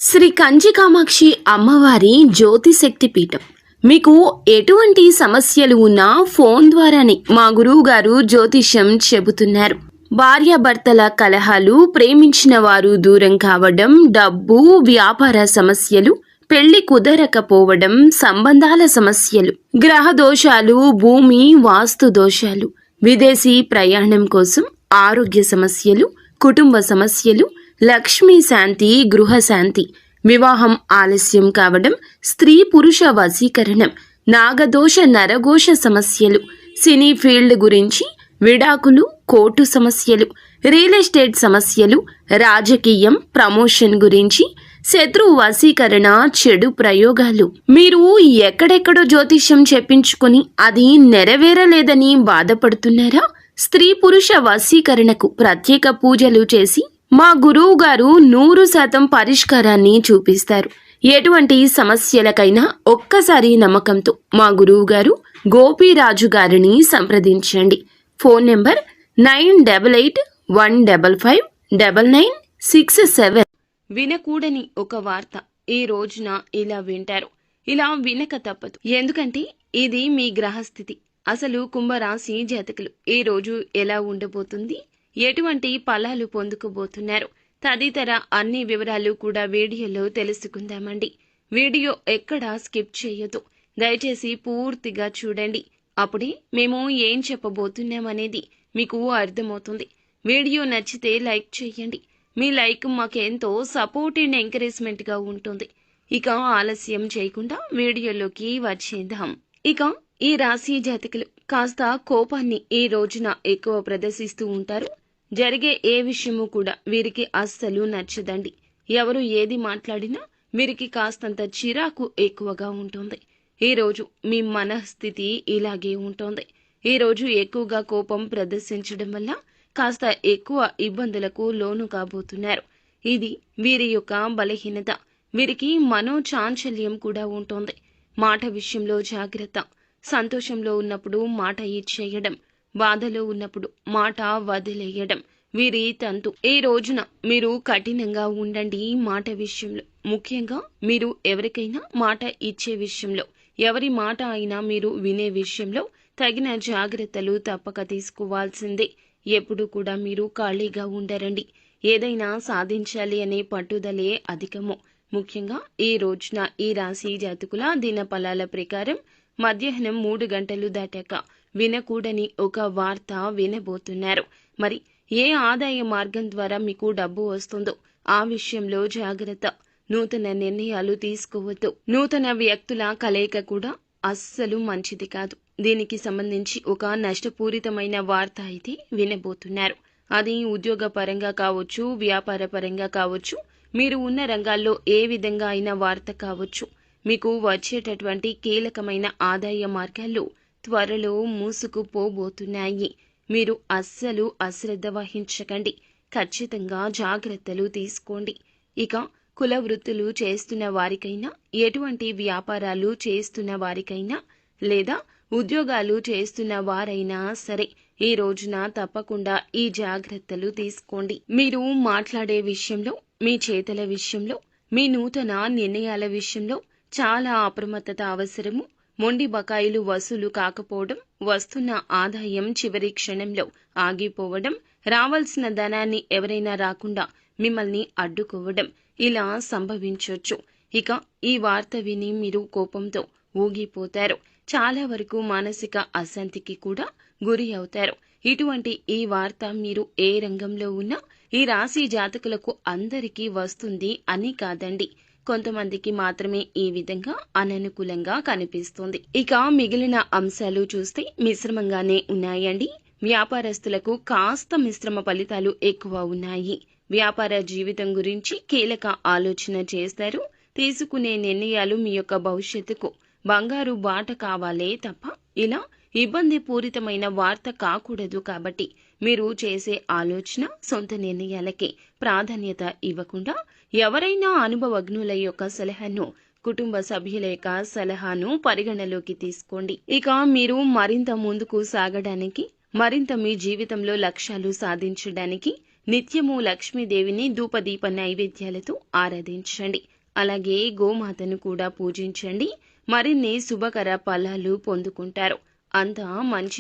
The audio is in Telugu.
శ్రీ కంచి కామాక్షి అమ్మవారి జ్యోతిశక్తి పీఠం. మీకు ఎటువంటి సమస్యలు ఉన్నా ఫోన్ ద్వారానే మా గురువు గారు జ్యోతిష్యం చెబుతున్నారు. భార్యాభర్తల కలహాలు, ప్రేమించిన వారు దూరం కావడం, డబ్బు, వ్యాపార సమస్యలు, పెళ్లి కుదరకపోవడం, సంబంధాల సమస్యలు, గ్రహ దోషాలు, భూమి వాస్తు దోషాలు, విదేశీ ప్రయాణం కోసం, ఆరోగ్య సమస్యలు, కుటుంబ సమస్యలు, లక్ష్మీ శాంతి, గృహ శాంతి, వివాహం ఆలస్యం కావడం, స్త్రీ పురుష వశీకరణం, నాగదోష నరఘోష సమస్యలు, సినీ ఫీల్డ్ గురించి, విడాకులు, కోర్టు సమస్యలు, రియల్ ఎస్టేట్ సమస్యలు, రాజకీయం, ప్రమోషన్ గురించి, శత్రు వశీకరణ, చెడు ప్రయోగాలు. మీరు ఎక్కడెక్కడో జ్యోతిష్యం చెప్పించుకొని అది నెరవేరలేదని బాధపడుతున్నారా? స్త్రీ పురుష వశీకరణకు ప్రత్యేక పూజలు చేసి మా గురువు గారు 100% పరిష్కారాన్ని చూపిస్తారు. ఎటువంటి సమస్యలకైనా ఒక్కసారి నమ్మకంతో మా గురువు గారు గోపీరాజు గారిని సంప్రదించండి. Phone number 9815559967. వినకూడని ఒక వార్త ఈ రోజున ఇలా వింటారు. ఇలా వినక తప్పదు. ఎందుకంటే ఇది మీ గ్రహస్థితి. అసలు కుంభరాశి జాతకులు ఈ రోజు ఎలా ఉండబోతుంది, ఎటువంటి ఫలాలు పొందుకోబోతున్నారు తదితర అన్ని వివరాలు కూడా వీడియోలో తెలుసుకుందామండి. వీడియో ఎక్కడా స్కిప్ చేయొద్దు. దయచేసి పూర్తిగా చూడండి. అప్పుడే మేము ఏం చెప్పబోతున్నామనేది మీకు అర్థమవుతుంది. వీడియో నచ్చితే లైక్ చేయండి. మీ లైక్ మాకెంతో సపోర్ట్ అండ్ ఎంకరేజ్మెంట్ గా ఉంటుంది. ఇక ఆలస్యం చేయకుండా వీడియోలోకి వచ్చేద్దాం. ఇక ఈ రాశి జాతకులు కాస్త కోపాన్ని ఈ రోజున ఎక్కువ ప్రదర్శిస్తూ ఉంటారు. జరిగే ఏ విషయము కూడా వీరికి అస్సలు నచ్చదండి. ఎవరు ఏది మాట్లాడినా వీరికి కాస్తంత చిరాకు ఎక్కువగా ఉంటుంది. ఈరోజు మీ మనస్థితి ఇలాగే ఉంటుంది. ఈరోజు ఎక్కువగా కోపం ప్రదర్శించడం వల్ల కాస్త ఎక్కువ ఇబ్బందులకు లోను కాబోతున్నారు. ఇది వీరి యొక్క బలహీనత. వీరికి మనోచాంచల్యం కూడా ఉంటుంది. మాట విషయంలో జాగ్రత్త. సంతోషంలో ఉన్నప్పుడు మాట ఇచ్చేయడం, బాధలో ఉన్నప్పుడు మాట వదిలేయడం వీరి తంతు. ఈ రోజున మీరు కఠినంగా ఉండండి. మాట విషయంలో ముఖ్యంగా మీరు ఎవరికైనా మాట ఇచ్చే విషయంలో, ఎవరి మాట అయినా మీరు వినే విషయంలో తగిన జాగ్రత్తలు తప్పక తీసుకోవాల్సిందే. ఎప్పుడు కూడా మీరు ఖాళీగా ఉండరండి. ఏదైనా సాధించాలి అనే పట్టుదలే అధికము. ముఖ్యంగా ఈ రోజున ఈ రాశి జాతకుల దిన ఫలాల ప్రకారం మధ్యాహ్నం 3 గంటలు దాటాక వినకూడని ఒక వార్త వినబోతున్నారు. మరి ఏ ఆదాయ మార్గం ద్వారా మీకు డబ్బు వస్తుందో ఆ విషయంలో జాగ్రత్త. నూతన నిర్ణయాలు తీసుకోవద్దు. నూతన వ్యక్తుల కలయిక కూడా అస్సలు మంచిది కాదు. దీనికి సంబంధించి ఒక నష్టపూరితమైన వార్త అయితే వినబోతున్నారు. అది ఉద్యోగ పరంగా కావచ్చు, వ్యాపార పరంగా కావచ్చు, మీరు ఉన్న రంగాల్లో ఏ విధంగా అయిన వార్త కావచ్చు. మీకు వచ్చేటటువంటి కీలకమైన ఆదాయ మార్గాలు త్వరలో మూసుకుపోబోతున్నాయి. మీరు అస్సలు అశ్రద్ధ వహించకండి. ఖచ్చితంగా జాగ్రత్తలు తీసుకోండి. ఇక కుల వృత్తులు చేస్తున్న వారికైనా, ఎటువంటి వ్యాపారాలు చేస్తున్న వారికైనా, లేదా ఉద్యోగాలు చేస్తున్న వారైనా సరే ఈ రోజున తప్పకుండా ఈ జాగ్రత్తలు తీసుకోండి. మీరు మాట్లాడే విషయంలో, మీ చేతల విషయంలో, మీ నూతన నిర్ణయాల విషయంలో చాలా అప్రమత్తత అవసరము. మొండి బకాయిలు వసూలు కాకపోవడం, వస్తున్న ఆదాయం చివరి క్షణంలో ఆగిపోవడం, రావాల్సిన ధనాన్ని ఎవరైనా రాకుండా మిమ్మల్ని అడ్డుకోవడం ఇలా సంభవించవచ్చు. ఇక ఈ వార్త విని మీరు కోపంతో ఊగిపోతారు. చాలా వరకు మానసిక అశాంతికి కూడా గురి అవుతారు. ఇటువంటి ఈ వార్త మీరు ఏ రంగంలో ఉన్నా ఈ రాశి జాతకులకు అందరికీ వస్తుంది అని కాదండి. కొంతమందికి మాత్రమే ఈ విధంగా అననుకూలంగా కనిపిస్తుంది. ఇక మిగిలిన అంశాలు చూస్తే మిశ్రమంగానే ఉన్నాయండి. వ్యాపారస్తులకు కాస్త మిశ్రమ ఫలితాలు ఎక్కువ ఉన్నాయి. వ్యాపార జీవితం గురించి కీలక ఆలోచన చేస్తారు. తీసుకునే నిర్ణయాలు మీ యొక్క భవిష్యత్తుకు బంగారు బాట కావాలే తప్ప ఇలా ఇబ్బంది పూరితమైన వార్త కాకూడదు. కాబట్టి మీరు చేసే ఆలోచన, సొంత నిర్ణయాలకే ప్రాధాన్యత ఇవ్వకుండా ఎవరైనా అనుభవజ్ఞుల యొక్క సలహాను, కుటుంబ సభ్యుల యొక్క సలహాను పరిగణలోకి తీసుకోండి. ఇక మీరు మరింత ముందుకు సాగడానికి, మరింత మీ జీవితంలో లక్ష్యాలు సాధించడానికి నిత్యము లక్ష్మీదేవిని ధూపదీప నైవేద్యాలతో ఆరాధించండి. అలాగే గోమాతను కూడా పూజించండి. మరిన్ని శుభకర ఫలాలు పొందుకుంటారు. అంతా మంచి